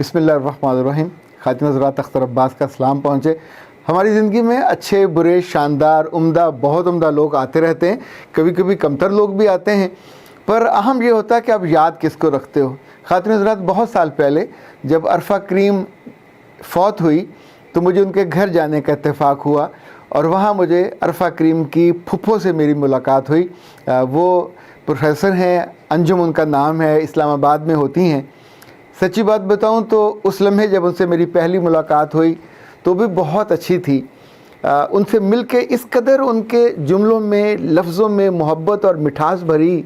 बिस्मिल्लाहिर्रहमानिर्रहीम। खातिन हज़रात, अख्तर अब्बास का सलाम पहुँचे। हमारी ज़िंदगी में अच्छे बुरे शानदार उम्दा बहुत उम्दा लोग आते रहते हैं, कभी कभी कमतर लोग भी आते हैं, पर अहम ये होता है कि आप याद किसको रखते हो। खातिन हज़रात, बहुत साल पहले जब अरफा करीम फ़ौत हुई तो मुझे उनके घर जाने का इत्तेफाक हुआ और वहाँ मुझे अरफा करीम की फुफ्फो से मेरी मुलाकात हुई। वो प्रोफेसर हैं, अंजुम उनका नाम है, इस्लामाबाद में होती हैं। सच्ची बात बताऊं तो उस लम्हे जब उनसे मेरी पहली मुलाकात हुई तो भी बहुत अच्छी थी। उनसे मिलके इस कदर उनके जुमलों में, लफ्ज़ों में मोहब्बत और मिठास भरी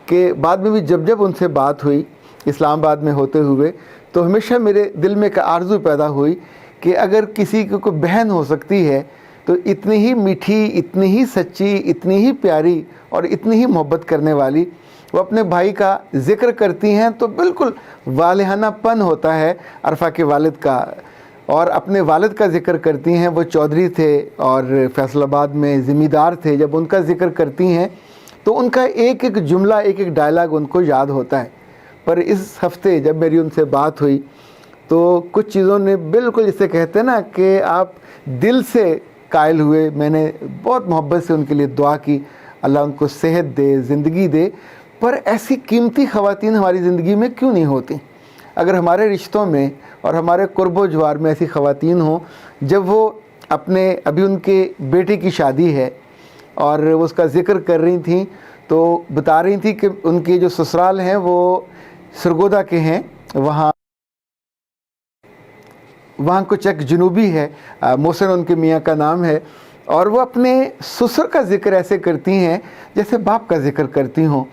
कि बाद में भी जब जब उनसे बात हुई इस्लामाबाद में होते हुए तो हमेशा मेरे दिल में एक आरज़ू पैदा हुई कि अगर किसी की कोई बहन हो सकती है तो इतनी ही मीठी, इतनी ही सच्ची, इतनी ही प्यारी और इतनी ही मोहब्बत करने वाली। वो अपने भाई का ज़िक्र करती हैं तो बिल्कुल वालिहानापन होता है अरफा के वालिद का, और अपने वालिद का ज़िक्र करती हैं। वो चौधरी थे और फैसलाबाद में ज़मींदार थे। जब उनका ज़िक्र करती हैं तो उनका एक एक जुमला, एक एक डायलॉग उनको याद होता है। पर इस हफ़्ते जब मेरी उनसे बात हुई तो कुछ चीज़ों ने बिल्कुल, जिसे कहते हैं ना कि आप दिल से कायल हुए। मैंने बहुत मोहब्बत से उनके लिए दुआ की, अल्लाह उनको सेहत दे, ज़िंदगी दे। पर ऐसी कीमती ख़वातीन हमारी ज़िंदगी में क्यों नहीं होती? अगर हमारे रिश्तों में और हमारे कुर्बो जवार में ऐसी ख़वातीन हों, जब वो अपने, अभी उनके बेटे की शादी है और वो उसका ज़िक्र कर रही थी तो बता रही थी कि उनके जो ससुराल हैं वो सरगोदा के हैं, वहाँ कुछ एक जनूबी है, मोहसिन उनके मियाँ का नाम है, और वो अपने ससुर का ज़िक्र ऐसे करती हैं जैसे बाप का ज़िक्र करती हों,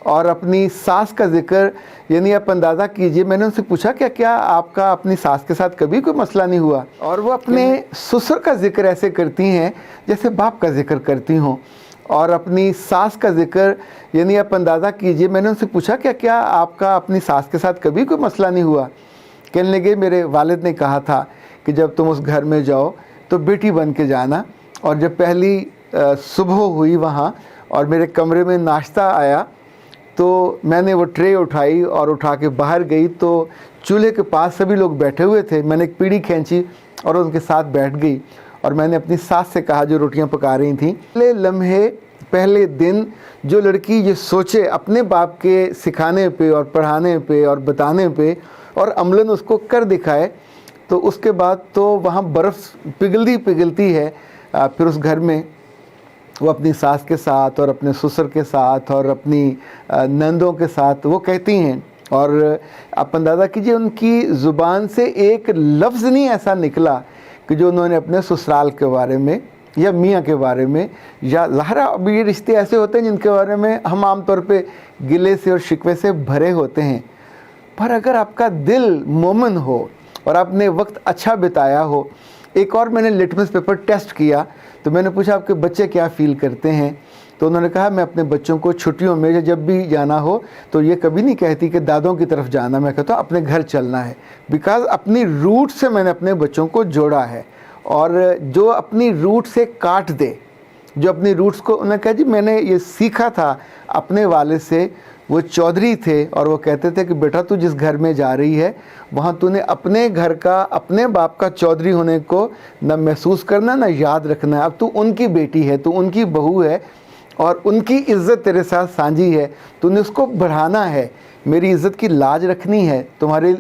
और अपनी सास का ज़िक्र, यानी आप अंदाज़ा कीजिए। मैंने उनसे पूछा क्या आपका अपनी सास के साथ कभी कोई मसला नहीं हुआ? और वो अपने ससुर का ज़िक्र ऐसे करती हैं जैसे बाप का ज़िक्र करती हों, और अपनी सास का ज़िक्र, यानी आप अंदाज़ा कीजिए। मैंने उनसे पूछा क्या आपका अपनी सास के साथ कभी कोई मसला नहीं हुआ? कहने लगे, मेरे वालिद ने कहा था कि जब तुम उस घर में जाओ तो बेटी बन के जाना। और जब पहली सुबह हुई वहाँ और मेरे कमरे में नाश्ता आया तो मैंने वो ट्रे उठाई और उठा के बाहर गई तो चूल्हे के पास सभी लोग बैठे हुए थे। मैंने एक पीढ़ी खींची और उनके साथ बैठ गई और मैंने अपनी सास से कहा, जो रोटियां पका रही थी, पहले लम्हे, पहले दिन जो लड़की ये सोचे अपने बाप के सिखाने पे और पढ़ाने पे और बताने पे और अमलन उसको कर दिखाए, तो उसके बाद तो वहाँ बर्फ़ पिघलती है। फिर उस घर में वो अपनी सास के साथ और अपने ससुर के साथ और अपनी नंदों के साथ वो कहती हैं, और आप अंदाज़ा कीजिए उनकी ज़ुबान से एक लफ्ज़ नहीं ऐसा निकला कि जो उन्होंने अपने ससुराल के बारे में या मियाँ के बारे में, या ज़ाहिर अब ये रिश्ते ऐसे होते हैं जिनके बारे में हम आम तौर पे गिले से और शिकवे से भरे होते हैं। पर अगर आपका दिल मोमिन हो और आपने वक्त अच्छा बिताया हो। एक और मैंने लिटमस पेपर टेस्ट किया तो मैंने पूछा, आपके बच्चे क्या फ़ील करते हैं? तो उन्होंने कहा, मैं अपने बच्चों को छुट्टियों में जब भी जाना हो तो ये कभी नहीं कहती कि दादों की तरफ जाना, मैं कहता हूँ अपने घर चलना है। बिकॉज़ अपनी रूट से मैंने अपने बच्चों को जोड़ा है। और जो अपनी रूट से काट दे, जो अपनी रूट्स को, उन्होंने कहा, जी मैंने ये सीखा था अपने वालिद से। वो चौधरी थे और वो कहते थे कि बेटा तू जिस घर में जा रही है वहाँ तूने अपने घर का, अपने बाप का चौधरी होने को न महसूस करना, न याद रखना है। अब तू उनकी बेटी है, तू उनकी बहू है और उनकी इज़्ज़त तेरे साथ साझी है, तूने उसको बढ़ाना है। मेरी इज़्ज़त की लाज रखनी है। तुम्हारी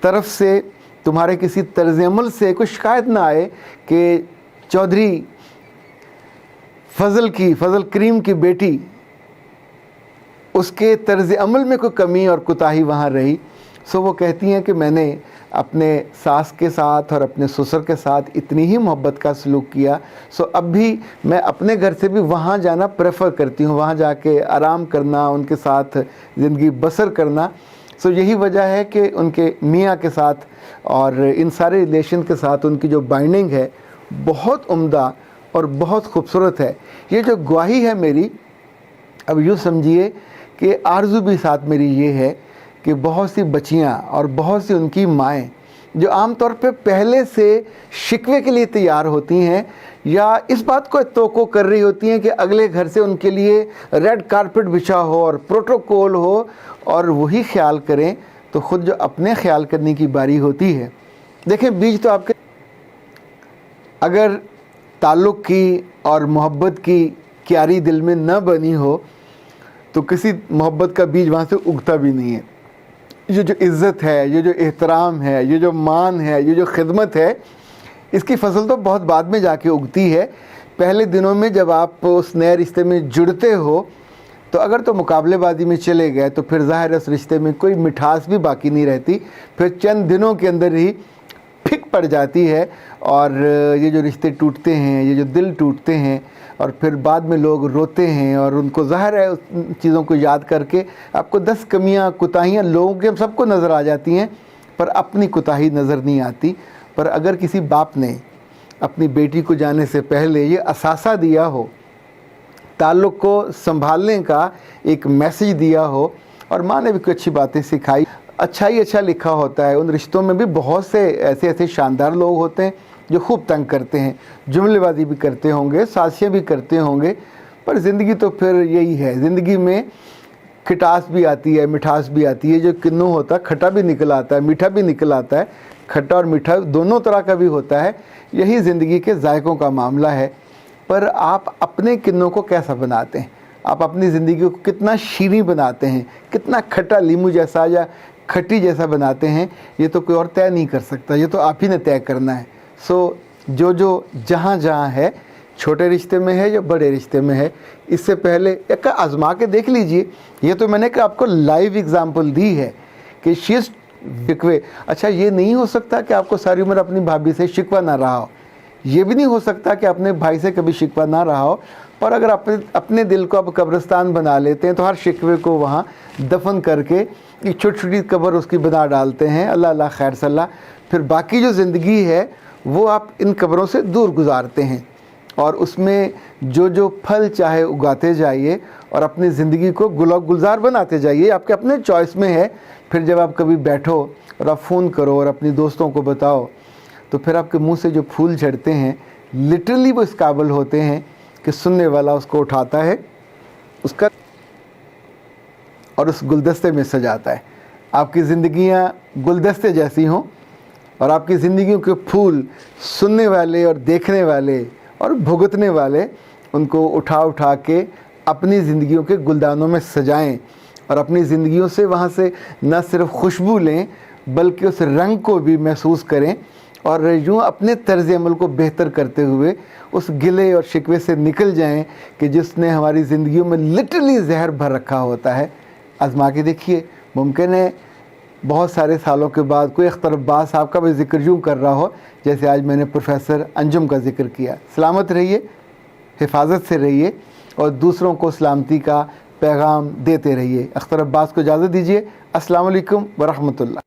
तरफ से, तुम्हारे किसी तर्ज़ अमल से कोई शिकायत ना आए कि चौधरी फजल करीम की बेटी, उसके तर्ज़ अमल में कोई कमी और कोताही वहाँ रही। सो वो कहती हैं कि मैंने अपने सास के साथ और अपने ससुर के साथ इतनी ही मोहब्बत का सलूक किया। सो अब भी मैं अपने घर से भी वहाँ जाना प्रेफर करती हूँ, वहाँ जाके आराम करना, उनके साथ ज़िंदगी बसर करना। सो यही वजह है कि उनके मियाँ के साथ और इन सारे रिलेशन के साथ उनकी जो बाइंडिंग है बहुत उम्दा और बहुत खूबसूरत है। ये जो गवाही है मेरी, अब यूँ समझिए कि आरज़ू भी साथ मेरी ये है कि बहुत सी बच्चियाँ और बहुत सी उनकी माएँ जो आम तौर पे पहले से शिकवे के लिए तैयार होती हैं या इस बात को तवक्को कर रही होती हैं कि अगले घर से उनके लिए रेड कारपेट बिछा हो और प्रोटोकॉल हो और वही ख्याल करें, تو خود جو اپنے خیال کرنے کی باری ہوتی ہے. دیکھیں بیج تو آپ کے اگر تعلق کی اور محبت کی کیاری دل میں نہ بنی ہو تو کسی محبت کا بیج وہاں سے اگتا بھی نہیں ہے. یہ جو عزت ہے، یہ جو احترام ہے، یہ جو مان ہے، یہ جو خدمت ہے، اس کی فصل تو بہت بعد میں جا کے اگتی ہے. پہلے دنوں میں جب آپ اس نئے رشتے میں جڑتے ہو تو اگر تو مقابلے بازی میں چلے گئے تو پھر ظاہر ہے اس رشتے میں کوئی مٹھاس بھی باقی نہیں رہتی. پھر چند دنوں کے اندر ہی پھک پڑ جاتی ہے اور یہ جو رشتے ٹوٹتے ہیں، یہ جو دل ٹوٹتے ہیں، اور پھر بعد میں لوگ روتے ہیں اور ان کو ظاہر ہے اس چیزوں کو یاد کر کے آپ کو 10 کمیاں کوتاہیاں لوگوں کے سب کو نظر آ جاتی ہیں، پر اپنی کوتاہی نظر نہیں آتی. پر اگر کسی باپ نے اپنی بیٹی کو جانے سے پہلے یہ اثاثہ دیا ہو، تعلق کو سنبھالنے کا ایک میسیج دیا ہو، اور ماں نے بھی کوئی اچھی باتیں سکھائی، اچھا ہی اچھا لکھا ہوتا ہے. ان رشتوں میں بھی بہت سے ایسے شاندار لوگ ہوتے ہیں جو خوب تنگ کرتے ہیں، جملے بازی بھی کرتے ہوں گے، سازشیں بھی کرتے ہوں گے، پر زندگی تو پھر یہی ہے. زندگی میں کھٹاس بھی آتی ہے، مٹھاس بھی آتی ہے. جو کنوں ہوتا ہے کھٹا بھی نکل آتا ہے، میٹھا بھی نکل آتا ہے. کھٹا اور میٹھا دونوں طرح کا بھی ہوتا ہے. یہی زندگی کے ذائقوں کا معاملہ ہے. پر آپ اپنے کنوں کو کیسا بناتے ہیں؟ آپ اپنی زندگی کو کتنا شیریں بناتے ہیں، کتنا کھٹا لیمو جیسا یا کھٹی جیسا بناتے ہیں، یہ تو کوئی اور طے نہیں کر سکتا. یہ تو آپ ہی نے طے کرنا ہے. سو جو جہاں جہاں ہے، چھوٹے رشتے میں ہے یا بڑے رشتے میں ہے، اس سے پہلے ایک آزما کے دیکھ لیجئے. یہ تو میں نے کہ آپ کو لائیو ایگزامپل دی ہے کہ شکوے. اچھا یہ نہیں ہو سکتا کہ آپ کو ساری عمر اپنی بھابھی سے شکوہ نہ رہا ہو، یہ بھی نہیں ہو سکتا کہ اپنے بھائی سے کبھی شکوہ نہ رہا ہو. اور اگر اپنے دل کو اب قبرستان بنا لیتے ہیں تو ہر شکوے کو وہاں دفن کر کے ایک چھوٹی چھوٹی قبر اس کی بنا ڈالتے ہیں. اللہ اللہ خیر صلی. پھر باقی جو زندگی ہے وہ آپ ان قبروں سے دور گزارتے ہیں، اور اس میں جو پھل چاہے اگاتے جائیے اور اپنی زندگی کو گل و گلزار بناتے جائیے. آپ کے اپنے چوائس میں ہے. پھر جب آپ کبھی بیٹھو اور آپ فون کرو اور اپنی دوستوں کو بتاؤ تو پھر آپ کے منہ سے جو پھول جھڑتے ہیں لٹرلی وہ اس قابل ہوتے ہیں کہ سننے والا اس کو اٹھاتا ہے اس کا اور اس گلدستے میں سجاتا ہے. آپ کی زندگیاں گلدستے جیسی ہوں اور آپ کی زندگیوں کے پھول سننے والے اور دیکھنے والے اور بھگتنے والے ان کو اٹھا کے اپنی زندگیوں کے گلدانوں میں سجائیں، اور اپنی زندگیوں سے وہاں سے نہ صرف خوشبو لیں بلکہ اس رنگ کو بھی محسوس کریں، اور یوں اپنے طرز عمل کو بہتر کرتے ہوئے اس گلے اور شکوے سے نکل جائیں کہ جس نے ہماری زندگیوں میں لٹرلی زہر بھر رکھا ہوتا ہے. آزما کے دیکھیے. ممکن ہے بہت سارے سالوں کے بعد کوئی اختر عباس صاحب کا بھی ذکر یوں کر رہا ہو جیسے آج میں نے پروفیسر انجم کا ذکر کیا. سلامت رہیے، حفاظت سے رہیے اور دوسروں کو سلامتی کا پیغام دیتے رہیے. اختر عباس کو اجازت دیجیے. السلام علیکم ورحمۃ اللہ.